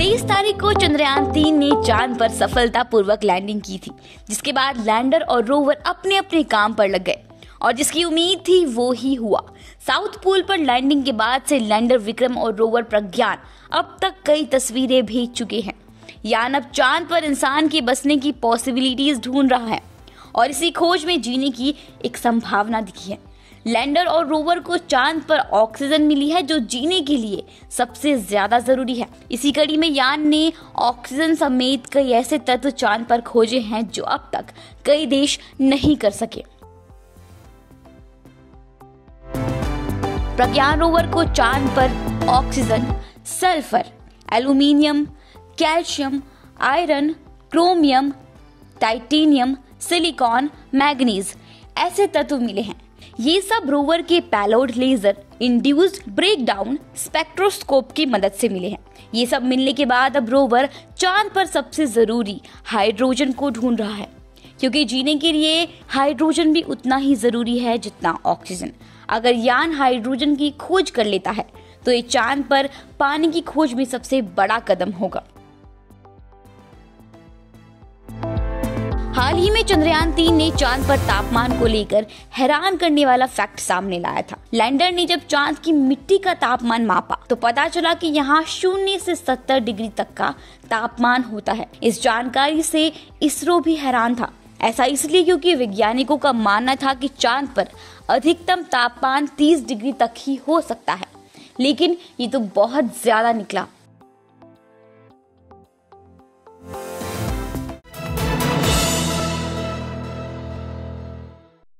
23 तारीख को चंद्रयान-3 ने चांद पर सफलतापूर्वक लैंडिंग की थी, जिसके बाद लैंडर और रोवर अपने अपने काम पर लग गए और जिसकी उम्मीद थी वो ही हुआ। साउथ पोल पर लैंडिंग के बाद से लैंडर विक्रम और रोवर प्रज्ञान अब तक कई तस्वीरें भेज चुके हैं। यान अब चांद पर इंसान के बसने की पॉसिबिलिटीज ढूंढ रहा है और इसी खोज में जीने की एक संभावना दिखी है। लैंडर और रोवर को चांद पर ऑक्सीजन मिली है जो जीने के लिए सबसे ज्यादा जरूरी है। इसी कड़ी में यान ने ऑक्सीजन समेत कई ऐसे तत्व चांद पर खोजे हैं जो अब तक कई देश नहीं कर सके। प्रज्ञान रोवर को चांद पर oxygen, sulphur, aluminium, calcium, iron, chromium, titanium, silicon, manganese ऐसे तत्व मिले हैं। ये सब रोवर के payload laser induced breakdown spectroscope की मदद से मिले हैं। ये सब मिलने के बाद अब रोवर चांद पर सबसे जरूरी हाइड्रोजन को ढूंढ रहा है, क्योंकि जीने के लिए हाइड्रोजन भी उतना ही जरूरी है जितना ऑक्सीजन। अगर यान हाइड्रोजन की खोज कर लेता है तो ये चांद पर पानी की खोज में सबसे बड़ा कदम होगा। हाल ही में चंद्रयान-3 ने चांद पर तापमान को लेकर हैरान करने वाला फैक्ट सामने लाया था। लैंडर ने जब चांद की मिट्टी का तापमान मापा तो पता चला कि यहाँ 0 से 70 डिग्री तक का तापमान होता है। इस जानकारी से इसरो भी हैरान था। ऐसा इसलिए क्योंकि वैज्ञानिकों का मानना था कि चांद पर अधिकतम तापमान 30 डिग्री तक ही हो सकता है, लेकिन ये तो बहुत ज्यादा निकला।